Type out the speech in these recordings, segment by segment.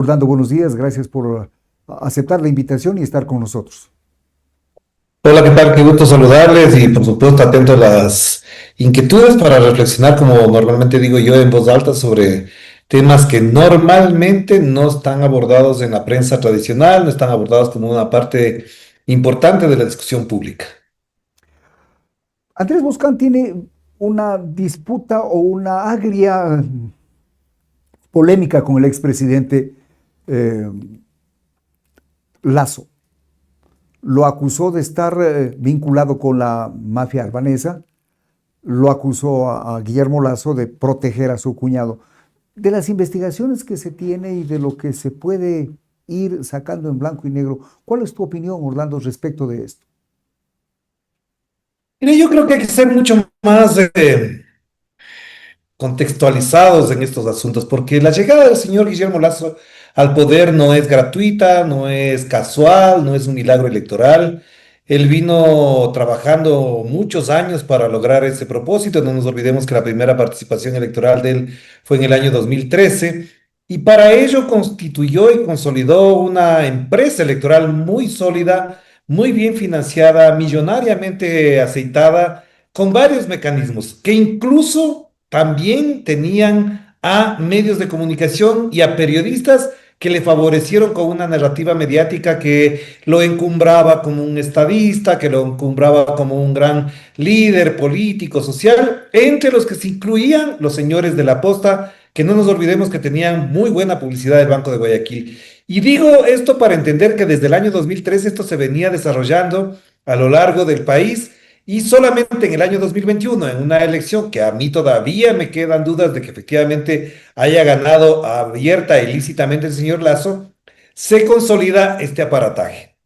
Orlando, buenos días, gracias por aceptar la invitación y estar con nosotros. Hola, ¿qué tal? Qué gusto saludarles y por supuesto atento a las inquietudes para reflexionar, como normalmente digo yo, en voz alta sobre temas que normalmente no están abordados en la prensa tradicional, no están abordados como una parte importante de la discusión pública. Andrés Boscán tiene una disputa o una agria polémica con el expresidente eh, Lazo. Lo acusó de estar vinculado con la mafia albanesa, lo acusó a Guillermo Lazo de proteger a su cuñado. De las investigaciones que se tiene y de lo que se puede ir sacando en blanco y negro, ¿cuál es tu opinión, Orlando, respecto de esto? Mire, yo creo que hay que ser mucho más contextualizados en estos asuntos, porque la llegada del señor Guillermo Lazo al poder no es gratuita, no es casual, no es un milagro electoral. Él vino trabajando muchos años para lograr ese propósito. No nos olvidemos que la primera participación electoral de él fue en el año 2013 y para ello constituyó y consolidó una empresa electoral muy sólida, muy bien financiada, millonariamente aceitada, con varios mecanismos que incluso también tenían a medios de comunicación y a periodistas que le favorecieron con una narrativa mediática que lo encumbraba como un estadista, que lo encumbraba como un gran líder político, social, entre los que se incluían los señores de la posta, que no nos olvidemos que tenían muy buena publicidad del Banco de Guayaquil. Y digo esto para entender que desde el año 2013 esto se venía desarrollando a lo largo del país y solamente en el año 2021, en una elección que a mí todavía me quedan dudas de que efectivamente haya ganado abierta e ilícitamente el señor Lazo, se consolida este aparataje.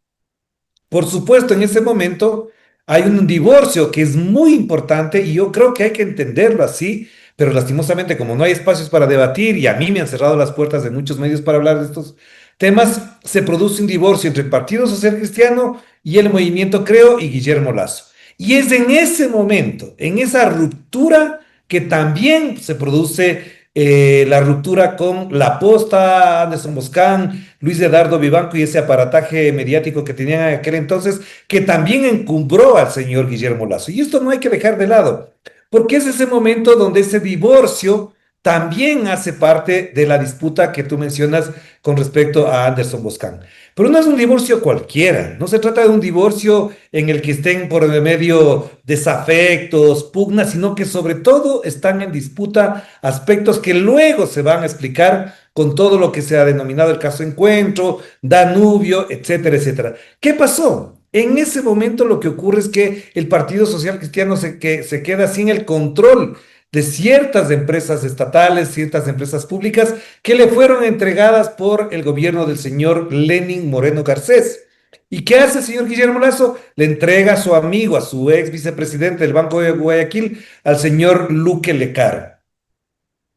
Por supuesto, en ese momento hay un divorcio que es muy importante y yo creo que hay que entenderlo así, pero lastimosamente como no hay espacios para debatir y a mí me han cerrado las puertas de muchos medios para hablar de estos temas, se produce un divorcio entre el Partido Social Cristiano y el Movimiento Creo y Guillermo Lazo. Y es en ese momento, en esa ruptura, que también se produce la ruptura con La Posta, Anderson Boscán, Luis Eduardo Vivanco y ese aparataje mediático que tenían en aquel entonces, que también encumbró al señor Guillermo Lazo. Y esto no hay que dejar de lado, porque es ese momento donde ese divorcio también hace parte de la disputa que tú mencionas con respecto a Anderson Boscán. Pero no es un divorcio cualquiera, no se trata de un divorcio en el que estén por el medio desafectos, pugnas, sino que sobre todo están en disputa aspectos que luego se van a explicar con todo lo que se ha denominado el caso Encuentro, Danubio, etcétera, etcétera. ¿Qué pasó? En ese momento lo que ocurre es que el Partido Social Cristiano se queda sin el control de ciertas empresas estatales, ciertas empresas públicas que le fueron entregadas por el gobierno del señor Lenin Moreno Garcés. ¿Y qué hace el señor Guillermo Lazo? Le entrega a su amigo, a su ex vicepresidente del Banco de Guayaquil, al señor Luque Lecara.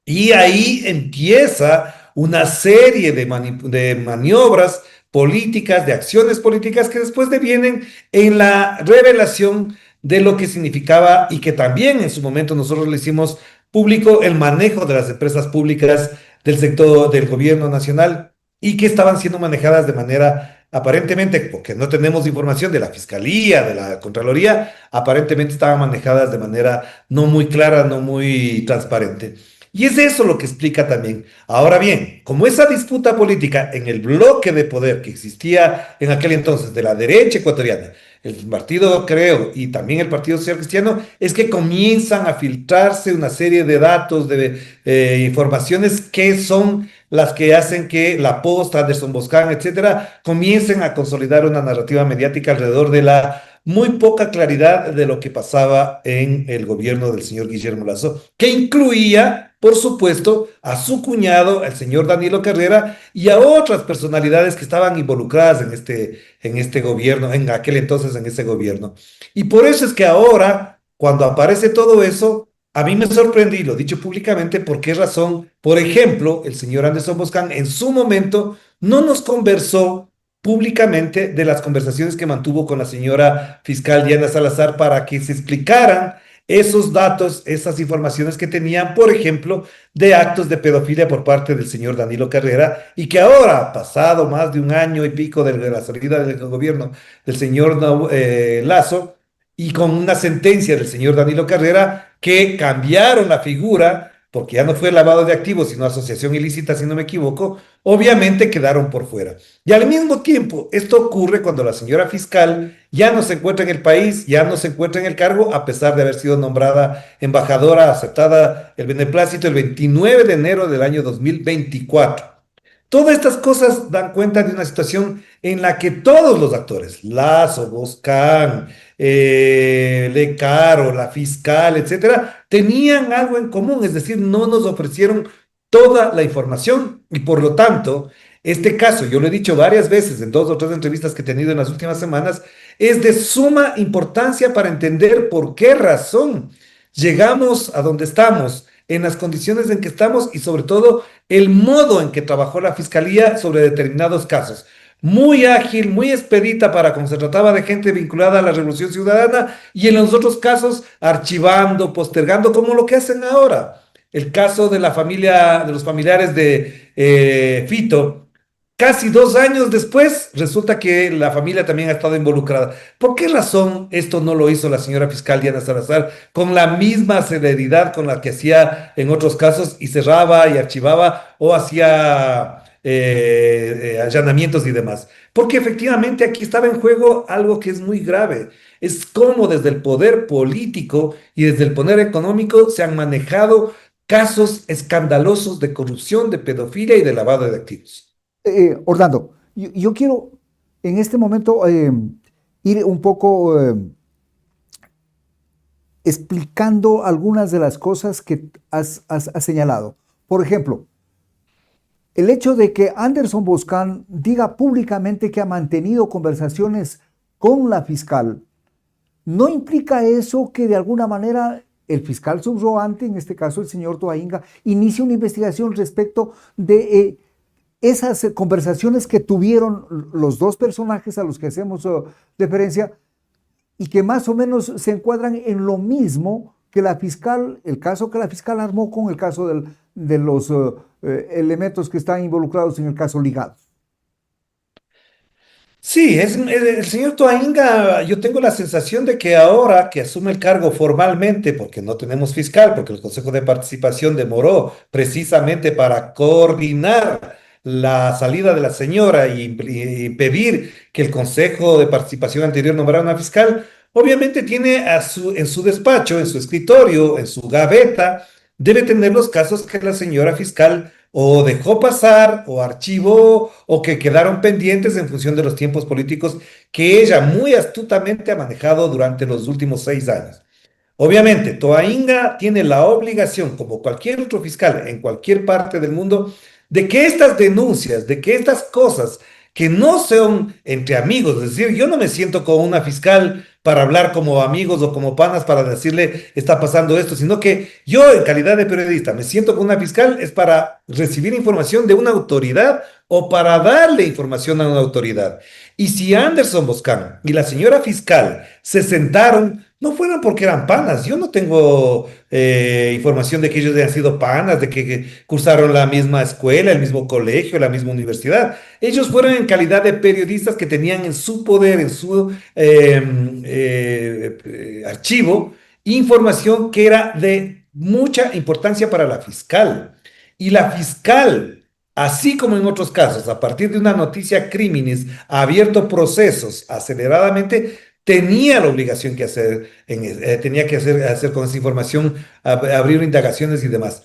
Y ahí empieza una serie de maniobras políticas, de acciones políticas que después devienen en la revelación de lo que significaba y que también en su momento nosotros le hicimos público el manejo de las empresas públicas del sector del gobierno nacional y que estaban siendo manejadas de manera aparentemente, porque no tenemos información de la Fiscalía, de la Contraloría, aparentemente estaban manejadas de manera no muy clara, no muy transparente. Y es eso lo que explica también. Ahora bien, como esa disputa política en el bloque de poder que existía en aquel entonces de la derecha ecuatoriana, el partido Creo y también el Partido Social Cristiano, es que comienzan a filtrarse una serie de datos, de informaciones que son las que hacen que La Posta, Anderson Boscán, etcétera, comiencen a consolidar una narrativa mediática alrededor de la muy poca claridad de lo que pasaba en el gobierno del señor Guillermo Lazo, que incluía, por supuesto, a su cuñado, el señor Danilo Carrera, y a otras personalidades que estaban involucradas en este gobierno, en aquel entonces en ese gobierno. Y por eso es que ahora, cuando aparece todo eso, a mí me sorprendí, lo he dicho públicamente, por qué razón, por ejemplo, el señor Anderson Boscan en su momento no nos conversó públicamente de las conversaciones que mantuvo con la señora fiscal Diana Salazar para que se explicaran esos datos, esas informaciones que tenían, por ejemplo, de actos de pedofilia por parte del señor Danilo Carrera, y que ahora, pasado más de un año y pico de la salida del gobierno del señor Lazo, y con una sentencia del señor Danilo Carrera, que cambiaron la figura, porque ya no fue lavado de activos, sino asociación ilícita, si no me equivoco, obviamente quedaron por fuera. Y al mismo tiempo, esto ocurre cuando la señora fiscal ya no se encuentra en el país, ya no se encuentra en el cargo, a pesar de haber sido nombrada embajadora, aceptada el beneplácito el 29 de enero del año 2024. Todas estas cosas dan cuenta de una situación en la que todos los actores, Lazo, Boscan, Lecaro, la fiscal, etcétera, tenían algo en común, es decir, no nos ofrecieron toda la información y por lo tanto, este caso, yo lo he dicho varias veces en dos o tres entrevistas que he tenido en las últimas semanas, es de suma importancia para entender por qué razón llegamos a donde estamos, en las condiciones en que estamos y sobre todo el modo en que trabajó la fiscalía sobre determinados casos. Muy ágil, muy expedita para cuando se trataba de gente vinculada a la Revolución Ciudadana y en los otros casos archivando, postergando, como lo que hacen ahora. El caso de la familia, de los familiares de Fito, casi 2 años después, resulta que la familia también ha estado involucrada. ¿Por qué razón esto no lo hizo la señora fiscal Diana Salazar con la misma celeridad con la que hacía en otros casos y cerraba y archivaba o hacía allanamientos y demás? Porque efectivamente aquí estaba en juego algo que es muy grave. Es cómo desde el poder político y desde el poder económico se han manejado casos escandalosos de corrupción, de pedofilia y de lavado de activos. Orlando, yo quiero en este momento ir un poco explicando algunas de las cosas que has señalado. Por ejemplo, el hecho de que Anderson Boscan diga públicamente que ha mantenido conversaciones con la fiscal, ¿no implica eso que de alguna manera el fiscal subrogante, en este caso el señor Toainga, inicie una investigación respecto de esas conversaciones que tuvieron los dos personajes a los que hacemos referencia y que más o menos se encuadran en lo mismo que la fiscal, el caso que la fiscal armó con el caso de los elementos que están involucrados en el caso ligados? Sí, el señor Toainga, yo tengo la sensación de que ahora que asume el cargo formalmente, porque no tenemos fiscal, porque el Consejo de Participación demoró precisamente para coordinar la salida de la señora y pedir que el Consejo de Participación anterior nombrara una fiscal, obviamente tiene en su despacho, en su escritorio, en su gaveta, debe tener los casos que la señora fiscal o dejó pasar o archivó o que quedaron pendientes en función de los tiempos políticos que ella muy astutamente ha manejado durante los últimos 6 años. Obviamente, Toainga tiene la obligación, como cualquier otro fiscal en cualquier parte del mundo, de que estas denuncias, de que estas cosas que no son entre amigos, es decir, yo no me siento con una fiscal para hablar como amigos o como panas para decirle está pasando esto, sino que yo en calidad de periodista me siento con una fiscal es para recibir información de una autoridad o para darle información a una autoridad. Y si Anderson Boscán y la señora fiscal se sentaron, no fueron porque eran panas. Yo no tengo información de que ellos hayan sido panas, de que cursaron la misma escuela, el mismo colegio, la misma universidad. Ellos fueron en calidad de periodistas que tenían en su poder, en su archivo, información que era de mucha importancia para la fiscal. Y la fiscal, así como en otros casos, a partir de una noticia criminis, ha abierto procesos aceleradamente, tenía la obligación que hacer, tenía que hacer con esa información, abrir indagaciones y demás.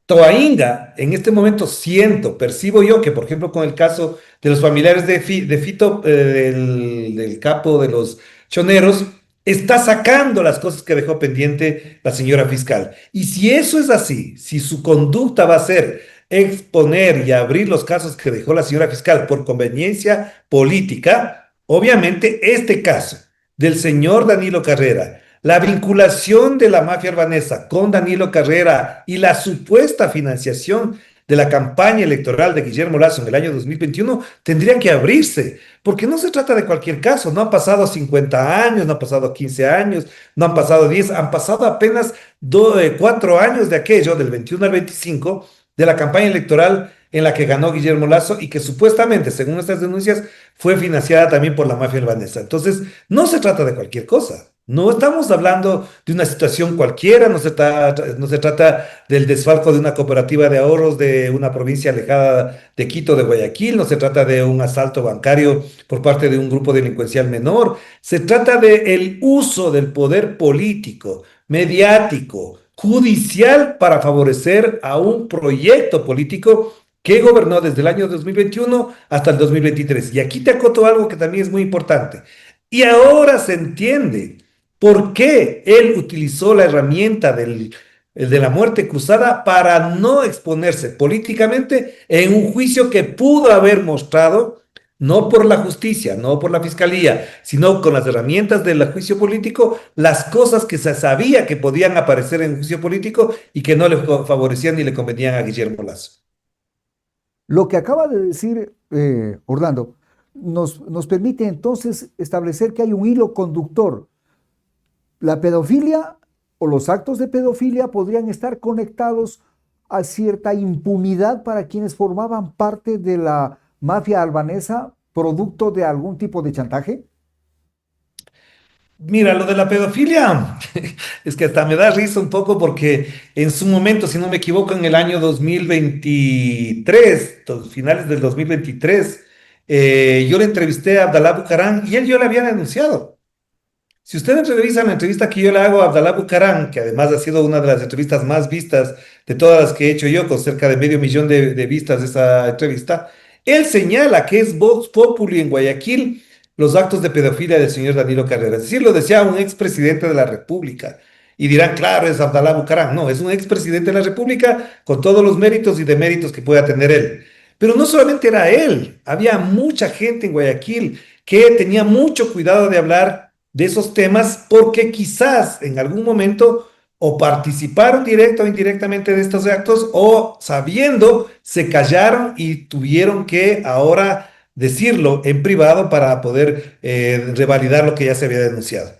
Toainga, en este momento siento, percibo yo que, por ejemplo, con el caso de los familiares de Fito, del capo de los choneros, está sacando las cosas que dejó pendiente la señora fiscal. Y si eso es así, si su conducta va a ser exponer y abrir los casos que dejó la señora fiscal por conveniencia política, obviamente este caso del señor Danilo Carrera, la vinculación de la mafia albanesa con Danilo Carrera y la supuesta financiación de la campaña electoral de Guillermo Lasso en el año 2021 tendrían que abrirse, porque no se trata de cualquier caso, no han pasado 50 años, no han pasado 15 años, no han pasado 10, han pasado apenas 4 años de aquello, del 21 al 25, de la campaña electoral en la que ganó Guillermo Lasso y que supuestamente, según estas denuncias, fue financiada también por la mafia albanesa. Entonces, no se trata de cualquier cosa. No estamos hablando de una situación cualquiera, no se trata del desfalco de una cooperativa de ahorros de una provincia alejada de Quito, de Guayaquil, no se trata de un asalto bancario por parte de un grupo delincuencial menor, se trata del uso del poder político, mediático, judicial para favorecer a un proyecto político que gobernó desde el año 2021 hasta el 2023. Y aquí te acoto algo que también es muy importante. Y ahora se entiende por qué él utilizó la herramienta el de la muerte cruzada para no exponerse políticamente en un juicio que pudo haber mostrado, no por la justicia, no por la fiscalía, sino con las herramientas del juicio político, las cosas que se sabía que podían aparecer en un juicio político y que no le favorecían ni le convenían a Guillermo Lasso. Lo que acaba de decir Orlando nos permite entonces establecer que hay un hilo conductor. La pedofilia o los actos de pedofilia podrían estar conectados a cierta impunidad para quienes formaban parte de la mafia albanesa, producto de algún tipo de chantaje. Mira, lo de la pedofilia, es que hasta me da risa un poco porque en su momento, si no me equivoco, en el año 2023, finales del 2023, yo le entrevisté a Abdalá Bucaram y él yo le había denunciado. Si ustedes revisan la entrevista que yo le hago a Abdalá Bucaram, que además ha sido una de las entrevistas más vistas de todas las que he hecho yo, con cerca de 500.000 de vistas de esa entrevista, él señala que es Vox Populi en Guayaquil los actos de pedofilia del señor Danilo Carrera. Es decir, lo decía un expresidente de la República. Y dirán, claro, es Abdalá Bucaram. No, es un expresidente de la República con todos los méritos y deméritos que pueda tener él. Pero no solamente era él, había mucha gente en Guayaquil que tenía mucho cuidado de hablar de esos temas porque quizás en algún momento o participaron directa o indirectamente de estos actos o sabiendo se callaron y tuvieron que ahora decirlo en privado para poder revalidar lo que ya se había denunciado.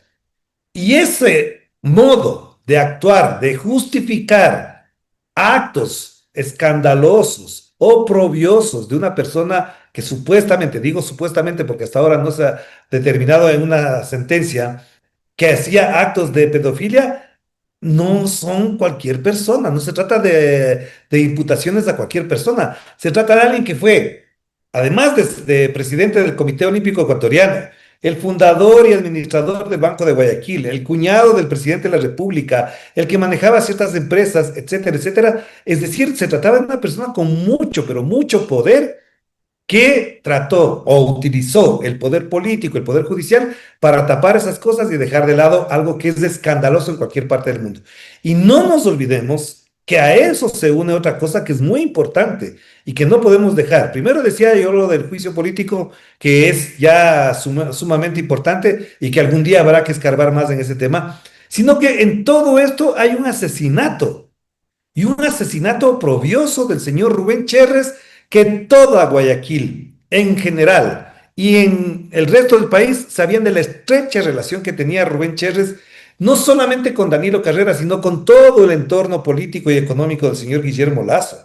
Y ese modo de actuar, de justificar actos escandalosos, oprobiosos de una persona que supuestamente, digo supuestamente porque hasta ahora no se ha determinado en una sentencia, que hacía actos de pedofilia, no son cualquier persona, no se trata de imputaciones a cualquier persona, se trata de alguien que fue, además de presidente del Comité Olímpico Ecuatoriano, el fundador y administrador del Banco de Guayaquil, el cuñado del presidente de la República, el que manejaba ciertas empresas, etcétera, etcétera. Es decir, se trataba de una persona con mucho, pero mucho poder que trató o utilizó el poder político, el poder judicial, para tapar esas cosas y dejar de lado algo que es escandaloso en cualquier parte del mundo. Y no nos olvidemos que a eso se une otra cosa que es muy importante y que no podemos dejar. Primero decía yo lo del juicio político, que es ya sumamente importante y que algún día habrá que escarbar más en ese tema, sino que en todo esto hay un asesinato y un asesinato oprobioso del señor Rubén Cherres que toda Guayaquil en general y en el resto del país sabían de la estrecha relación que tenía Rubén Cherres, no solamente con Danilo Carrera, sino con todo el entorno político y económico del señor Guillermo Lasso.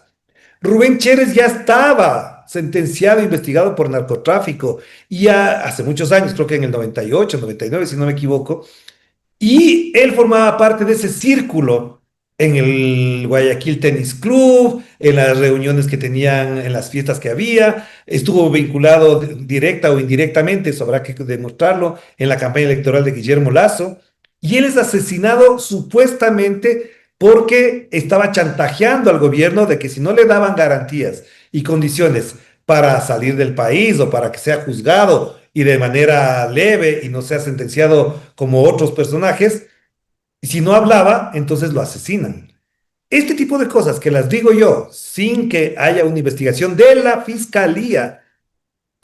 Rubén Cherres ya estaba sentenciado, investigado por narcotráfico, y ya hace muchos años, creo que en el 98, 99, si no me equivoco, y él formaba parte de ese círculo en el Guayaquil Tennis Club, en las reuniones que tenían, en las fiestas que había, estuvo vinculado directa o indirectamente, eso habrá que demostrarlo, en la campaña electoral de Guillermo Lasso, y él es asesinado supuestamente porque estaba chantajeando al gobierno de que si no le daban garantías y condiciones para salir del país o para que sea juzgado y de manera leve y no sea sentenciado como otros personajes, y si no hablaba, entonces lo asesinan. Este tipo de cosas que las digo yo sin que haya una investigación de la fiscalía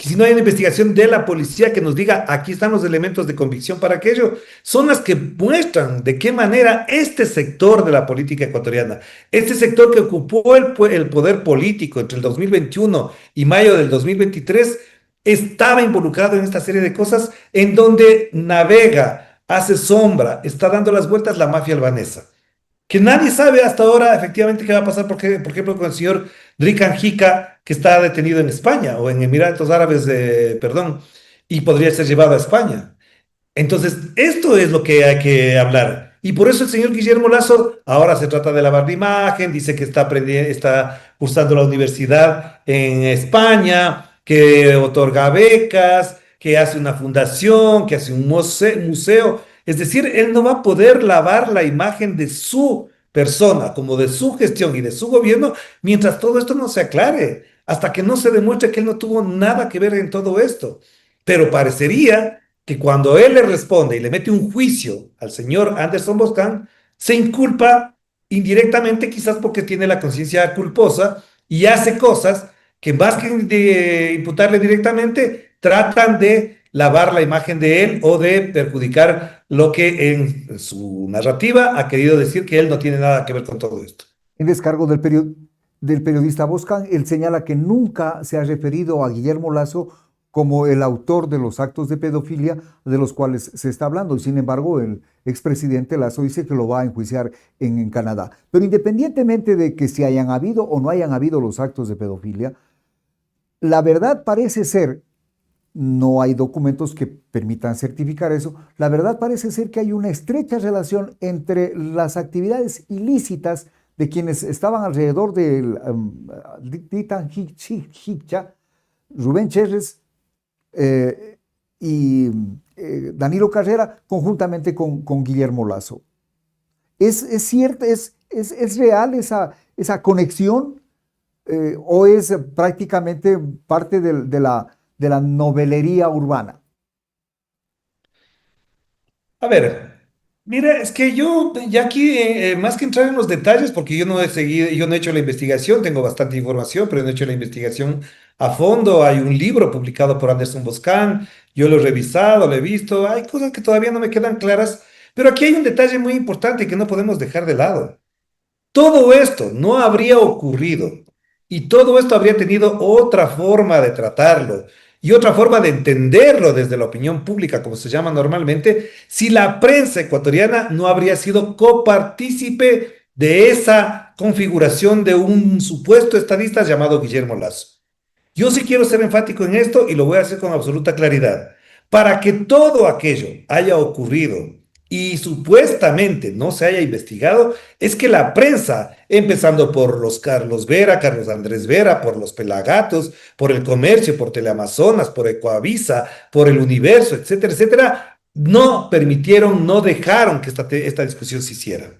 que si no hay una investigación de la policía que nos diga, aquí están los elementos de convicción para aquello, son las que muestran de qué manera este sector de la política ecuatoriana, este sector que ocupó el poder político entre el 2021 y mayo del 2023, estaba involucrado en esta serie de cosas en donde navega, hace sombra, está dando las vueltas la mafia albanesa que nadie sabe hasta ahora efectivamente qué va a pasar, por ejemplo, con el señor Drikan Hika, que está detenido en España o en Emiratos Árabes, perdón, y podría ser llevado a España. Entonces, esto es lo que hay que hablar. Y por eso el señor Guillermo Lazo ahora se trata de lavar la imagen, dice que está, está cursando la universidad en España, que otorga becas, que hace una fundación, que hace un museo. Es decir, él no va a poder lavar la imagen de su persona, como de su gestión y de su gobierno, mientras todo esto no se aclare, hasta que no se demuestre que él no tuvo nada que ver en todo esto. Pero parecería que cuando él le responde y le mete un juicio al señor Anderson Boscan, se inculpa indirectamente, quizás porque tiene la conciencia culposa y hace cosas que más que de imputarle directamente, tratan de lavar la imagen de él o de perjudicar lo que en su narrativa ha querido decir que él no tiene nada que ver con todo esto. En descargo del periodista Boscan, él señala que nunca se ha referido a Guillermo Lazo como el autor de los actos de pedofilia de los cuales se está hablando. Y sin embargo, el expresidente Lazo dice que lo va a enjuiciar en Canadá. Pero independientemente de que si hayan habido o no hayan habido los actos de pedofilia, la verdad parece ser, no hay documentos que permitan certificar eso, la verdad parece ser que hay una estrecha relación entre las actividades ilícitas de quienes estaban alrededor del Drikan Hikcha, Rubén Cherres, y Danilo Carrera, conjuntamente con Guillermo Lazo. ¿Es cierto, es real esa conexión o es prácticamente parte de la novelería urbana? A ver, mira, es que yo ya aquí, más que entrar en los detalles, porque yo no he seguido, yo no he hecho la investigación, tengo bastante información, pero no he hecho la investigación a fondo. Hay un libro publicado por Anderson Boscan, yo lo he revisado, lo he visto, hay cosas que todavía no me quedan claras, pero aquí hay un detalle muy importante que no podemos dejar de lado. Todo esto no habría ocurrido y todo esto habría tenido otra forma de tratarlo y otra forma de entenderlo desde la opinión pública, como se llama normalmente, si la prensa ecuatoriana no habría sido copartícipe de esa configuración de un supuesto estadista llamado Guillermo Lazo. Yo sí quiero ser enfático en esto y lo voy a hacer con absoluta claridad. Para que todo aquello haya ocurrido y supuestamente no se haya investigado, es que la prensa, empezando por los Carlos Vera, Carlos Andrés Vera, por los Pelagatos, por el Comercio, por Teleamazonas, por Ecoavisa, por el Universo, etcétera, etcétera, no permitieron, no dejaron que esta discusión se hiciera.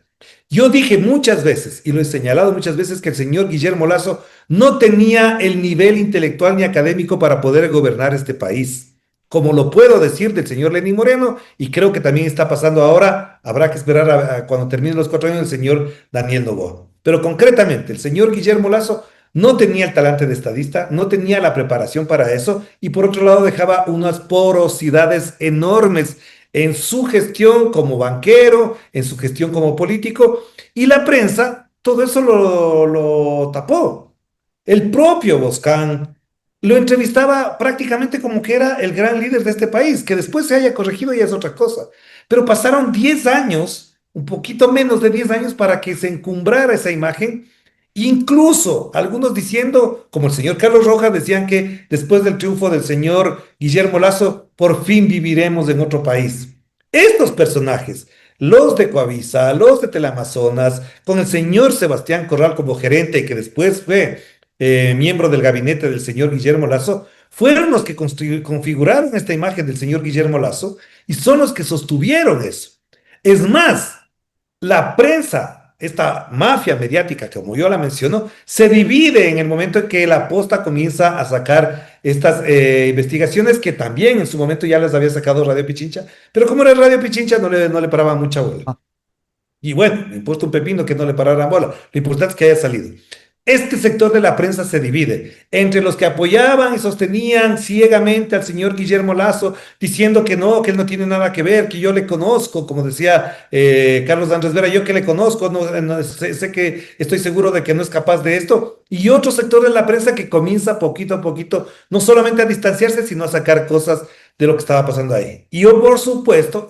Yo dije muchas veces, y lo he señalado muchas veces, que el señor Guillermo Lazo no tenía el nivel intelectual ni académico para poder gobernar este país, como lo puedo decir del señor Lenín Moreno, y creo que también está pasando ahora, habrá que esperar a cuando terminen los 4 años del señor Daniel Noboa. Pero concretamente, el señor Guillermo Lazo no tenía el talante de estadista, no tenía la preparación para eso, y por otro lado dejaba unas porosidades enormes en su gestión como banquero, en su gestión como político, y la prensa todo eso lo tapó. El propio Boscan lo entrevistaba prácticamente como que era el gran líder de este país, que después se haya corregido ya es otra cosa. Pero pasaron 10 años, un poquito menos de 10 años para que se encumbrara esa imagen. Incluso algunos diciendo, como el señor Carlos Rojas, decían que después del triunfo del señor Guillermo Lazo, por fin viviremos en otro país. Estos personajes, los de Coavisa, los de Teleamazonas, con el señor Sebastián Corral como gerente y que después fue miembro del gabinete del señor Guillermo Lazo, fueron los que configuraron esta imagen del señor Guillermo Lazo y son los que sostuvieron eso. Es más, la prensa, esta mafia mediática, como yo la menciono, se divide en el momento en que la Posta comienza a sacar estas investigaciones que también en su momento ya les había sacado Radio Pichincha, pero como era Radio Pichincha no le paraba mucha bola. Ah, Y bueno, me importa un pepino que no le pararan bola. Lo importante es que haya salido. este sector de la prensa se divide entre los que apoyaban y sostenían ciegamente al señor Guillermo Lasso, diciendo que él no tiene nada que ver, que yo le conozco, como decía Carlos Andrés Vera, yo que le conozco, sé que estoy seguro de que no es capaz de esto, y otro sector de la prensa que comienza poquito a poquito, no solamente a distanciarse, sino a sacar cosas de lo que estaba pasando ahí. Y yo, por supuesto,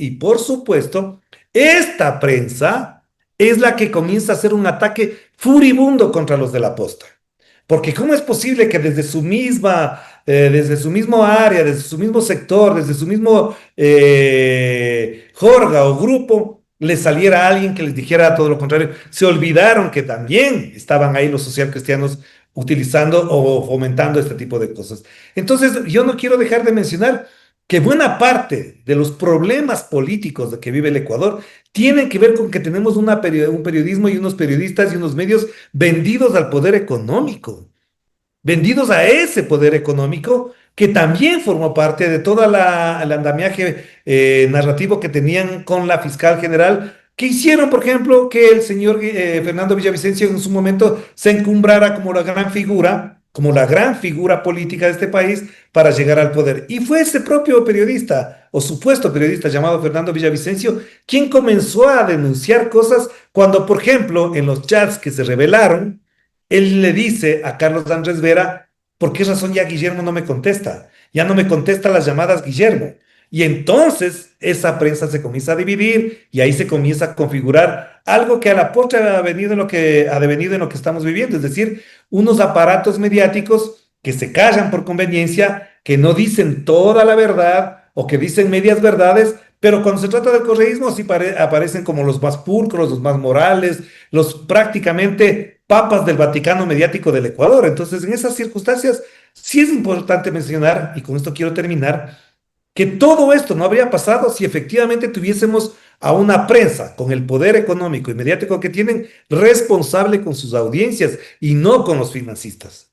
esta prensa es la que comienza a hacer un ataque furibundo contra los de la posta. Porque ¿cómo es posible que desde su mismo área, desde su mismo sector, desde su mismo jorga o grupo, les saliera alguien que les dijera todo lo contrario? Se olvidaron que también estaban ahí los socialcristianos utilizando o fomentando este tipo de cosas. Entonces, yo no quiero dejar de mencionar que buena parte de los problemas políticos de que vive el Ecuador tienen que ver con que tenemos un periodismo y unos periodistas y unos medios vendidos al poder económico, vendidos a ese poder económico que también formó parte de todo el andamiaje narrativo que tenían con la fiscal general, que hicieron, por ejemplo, que el señor Fernando Villavicencio en su momento se encumbrara como la gran figura política de este país para llegar al poder. Y fue ese propio periodista, o supuesto periodista llamado Fernando Villavicencio, quien comenzó a denunciar cosas cuando, por ejemplo, en los chats que se revelaron, él le dice a Carlos Andrés Vera, ¿por qué razón ya Guillermo no me contesta? Ya no me contesta las llamadas Guillermo. Y entonces esa prensa se comienza a dividir y ahí se comienza a configurar algo que a la postre ha devenido en lo que estamos viviendo, es decir, unos aparatos mediáticos que se callan por conveniencia, que no dicen toda la verdad o que dicen medias verdades, pero cuando se trata del correísmo sí aparecen como los más pulcros, los más morales, los prácticamente papas del Vaticano mediático del Ecuador. Entonces, en esas circunstancias, sí es importante mencionar, y con esto quiero terminar, que todo esto no habría pasado si efectivamente tuviésemos a una prensa con el poder económico y mediático que tienen responsable con sus audiencias y no con los financistas.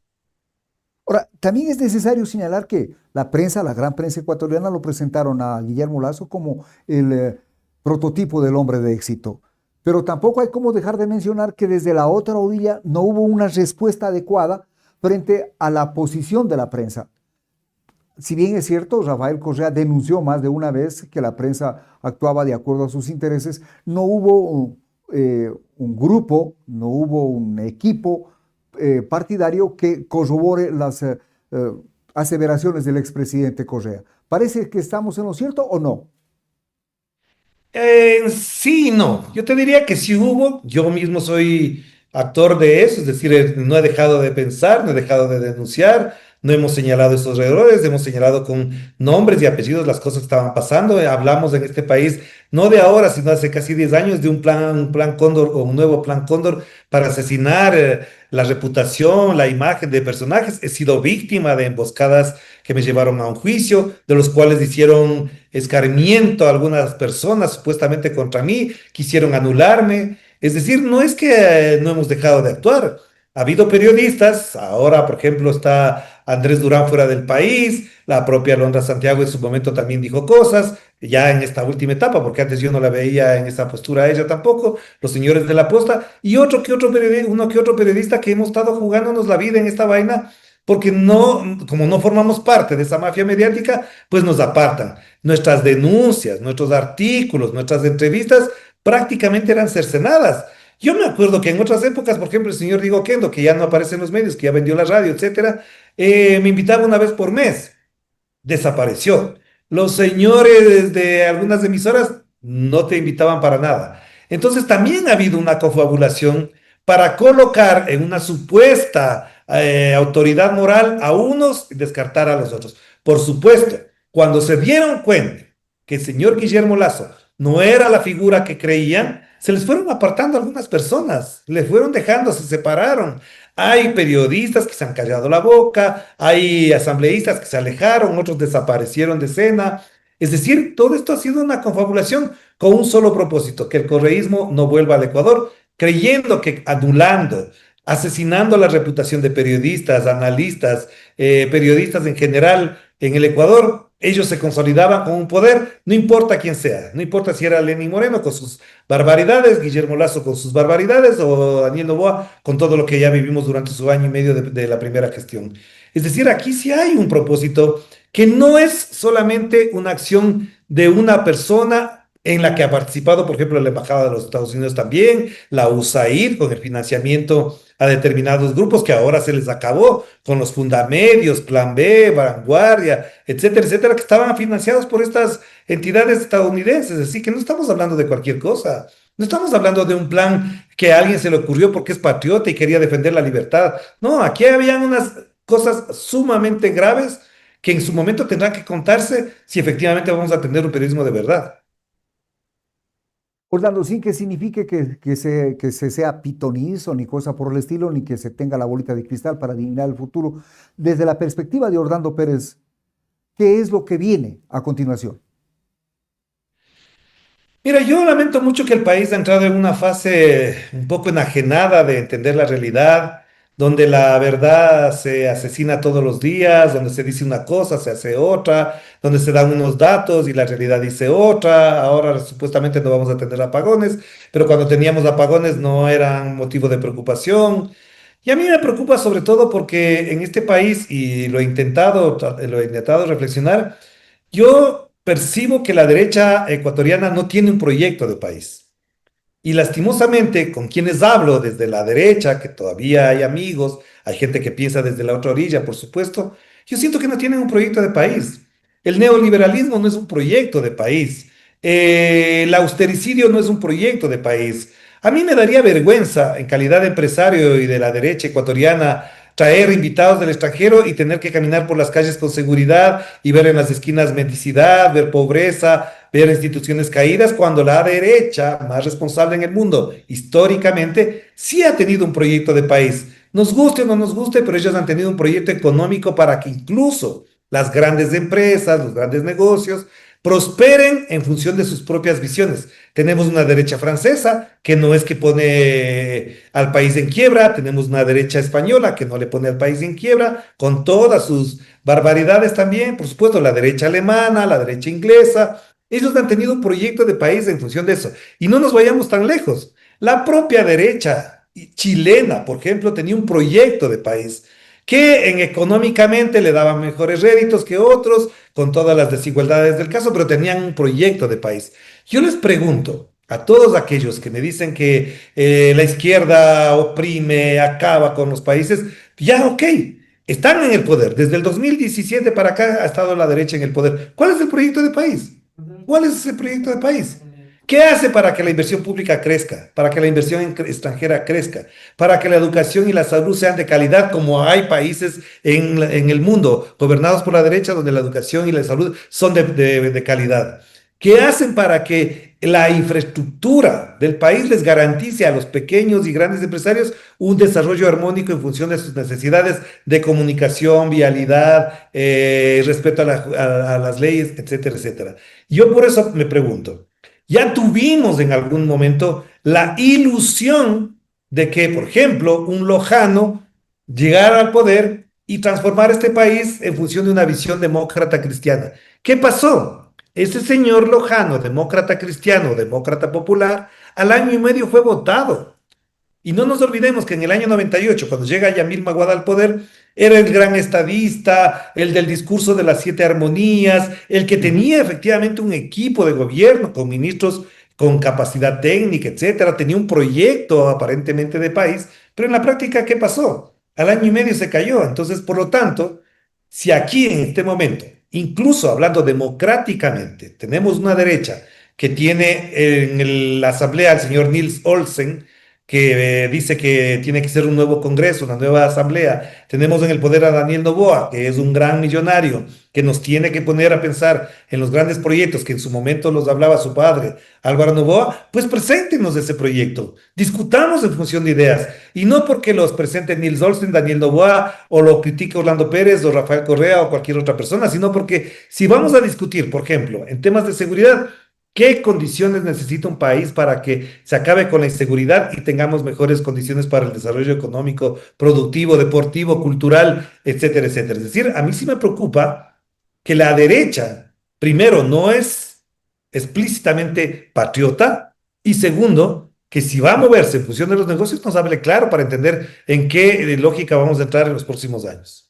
Ahora, también es necesario señalar que la prensa, la gran prensa ecuatoriana, lo presentaron a Guillermo Lasso como el prototipo del hombre de éxito. Pero tampoco hay como dejar de mencionar que desde la otra orilla no hubo una respuesta adecuada frente a la posición de la prensa. Si bien es cierto, Rafael Correa denunció más de una vez que la prensa actuaba de acuerdo a sus intereses, no hubo un grupo, no hubo un equipo partidario que corrobore las aseveraciones del expresidente Correa. ¿Parece que estamos en lo cierto o no? Sí, y no. Yo te diría que sí hubo. Yo mismo soy actor de eso, es decir, no he dejado de pensar, no he dejado de denunciar, no hemos señalado esos errores, hemos señalado con nombres y apellidos las cosas que estaban pasando. Hablamos en este país, no de ahora, sino hace casi 10 años, de un plan Cóndor o un nuevo plan Cóndor para asesinar la reputación, la imagen de personajes. He sido víctima de emboscadas que me llevaron a un juicio, de los cuales hicieron escarmiento a algunas personas supuestamente contra mí, quisieron anularme. Es decir, no es que no hemos dejado de actuar. Ha habido periodistas, ahora por ejemplo está Andrés Durán fuera del país, la propia Alondra Santiago en su momento también dijo cosas, ya en esta última etapa, porque antes yo no la veía en esa postura a ella tampoco, los señores de la posta, y uno que otro periodista que hemos estado jugándonos la vida en esta vaina, porque no, como no formamos parte de esa mafia mediática, pues nos apartan. Nuestras denuncias, nuestros artículos, nuestras entrevistas prácticamente eran cercenadas. Yo me acuerdo que en otras épocas, por ejemplo, el señor Diego Kendo, que ya no aparece en los medios, que ya vendió la radio, etcétera, me invitaba una vez por mes. Desapareció. Los señores de algunas emisoras no te invitaban para nada. Entonces también ha habido una confabulación para colocar en una supuesta autoridad moral a unos y descartar a los otros. Por supuesto, cuando se dieron cuenta que el señor Guillermo Lasso no era la figura que creían, se les fueron apartando algunas personas, les fueron dejando, se separaron. Hay periodistas que se han callado la boca, hay asambleístas que se alejaron, otros desaparecieron de escena. Es decir, todo esto ha sido una confabulación con un solo propósito, que el correísmo no vuelva al Ecuador, creyendo que anulando, asesinando la reputación de periodistas, analistas, periodistas en general, en el Ecuador, ellos se consolidaban con un poder, no importa quién sea, no importa si era Lenín Moreno con sus barbaridades, Guillermo Lasso con sus barbaridades o Daniel Noboa con todo lo que ya vivimos durante su año y medio de la primera gestión. Es decir, aquí sí hay un propósito que no es solamente una acción de una persona en la que ha participado, por ejemplo, la Embajada de los Estados Unidos también, la USAID con el financiamiento a determinados grupos que ahora se les acabó con los Fundamedios, Plan B, Vanguardia, etcétera, etcétera, que estaban financiados por estas entidades estadounidenses. Así que no estamos hablando de cualquier cosa. No estamos hablando de un plan que a alguien se le ocurrió porque es patriota y quería defender la libertad. No, aquí habían unas cosas sumamente graves que en su momento tendrán que contarse si efectivamente vamos a tener un periodismo de verdad. Orlando, sin que signifique que se sea pitonizo ni cosa por el estilo, ni que se tenga la bolita de cristal para adivinar el futuro. Desde la perspectiva de Orlando Pérez, ¿qué es lo que viene a continuación? Mira, yo lamento mucho que el país ha entrado en una fase un poco enajenada de entender la realidad, donde la verdad se asesina todos los días, donde se dice una cosa, se hace otra, donde se dan unos datos y la realidad dice otra. Ahora supuestamente no vamos a tener apagones, pero cuando teníamos apagones no eran motivo de preocupación. Y a mí me preocupa sobre todo porque en este país, y lo he intentado reflexionar, yo percibo que la derecha ecuatoriana no tiene un proyecto de país. Y lastimosamente, con quienes hablo desde la derecha, que todavía hay amigos, hay gente que piensa desde la otra orilla, por supuesto, yo siento que no tienen un proyecto de país. El neoliberalismo no es un proyecto de país. El austericidio no es un proyecto de país. A mí me daría vergüenza, en calidad de empresario y de la derecha ecuatoriana, traer invitados del extranjero y tener que caminar por las calles con seguridad y ver en las esquinas mendicidad, ver pobreza, ver instituciones caídas, cuando la derecha, más responsable en el mundo, históricamente, sí ha tenido un proyecto de país. Nos guste o no nos guste, pero ellos han tenido un proyecto económico para que incluso las grandes empresas, los grandes negocios, prosperen en función de sus propias visiones. Tenemos una derecha francesa que no es que pone al país en quiebra, tenemos una derecha española que no le pone al país en quiebra, con todas sus barbaridades también, por supuesto, la derecha alemana, la derecha inglesa. Ellos han tenido un proyecto de país en función de eso. Y no nos vayamos tan lejos. La propia derecha chilena, por ejemplo, tenía un proyecto de país que económicamente le daban mejores réditos que otros, con todas las desigualdades del caso, pero tenían un proyecto de país. Yo les pregunto a todos aquellos que me dicen que la izquierda oprime, acaba con los países, ya, ok, están en el poder. Desde el 2017 para acá ha estado la derecha en el poder. ¿Cuál es el proyecto de país? ¿Cuál es ese proyecto de país? ¿Qué hace para que la inversión pública crezca, para que la inversión extranjera crezca, para que la educación y la salud sean de calidad, como hay países en el mundo gobernados por la derecha donde la educación y la salud son de calidad? ¿Qué hacen para que la infraestructura del país les garantice a los pequeños y grandes empresarios un desarrollo armónico en función de sus necesidades de comunicación, vialidad, respeto a las leyes, etcétera, etcétera? Yo por eso me pregunto, ya tuvimos en algún momento la ilusión de que, por ejemplo, un Lojano llegara al poder y transformar este país en función de una visión demócrata cristiana. ¿Qué pasó? Ese señor Lojano, demócrata cristiano, demócrata popular, al año y medio fue votado. Y no nos olvidemos que en el año 98, cuando llega Yamil Maguada al poder, era el gran estadista, el del discurso de las siete armonías, el que tenía efectivamente un equipo de gobierno con ministros con capacidad técnica, etcétera, tenía un proyecto aparentemente de país, pero en la práctica, ¿qué pasó? Al año y medio se cayó. Entonces, por lo tanto, si aquí en este momento, incluso hablando democráticamente, tenemos una derecha que tiene la asamblea al señor Niels Olsen, que dice que tiene que ser un nuevo Congreso, una nueva asamblea. Tenemos en el poder a Daniel Noboa, que es un gran millonario, que nos tiene que poner a pensar en los grandes proyectos que en su momento los hablaba su padre, Álvaro Noboa. Pues preséntenos ese proyecto, discutamos en función de ideas, y no porque los presente Niels Olsen, Daniel Noboa, o lo critique Orlando Pérez, o Rafael Correa, o cualquier otra persona, sino porque si vamos a discutir, por ejemplo, en temas de seguridad, ¿qué condiciones necesita un país para que se acabe con la inseguridad y tengamos mejores condiciones para el desarrollo económico, productivo, deportivo, cultural, etcétera, etcétera? Es decir, a mí sí me preocupa que la derecha, primero, no es explícitamente patriota y segundo, que si va a moverse en función de los negocios, nos hable claro para entender en qué lógica vamos a entrar en los próximos años.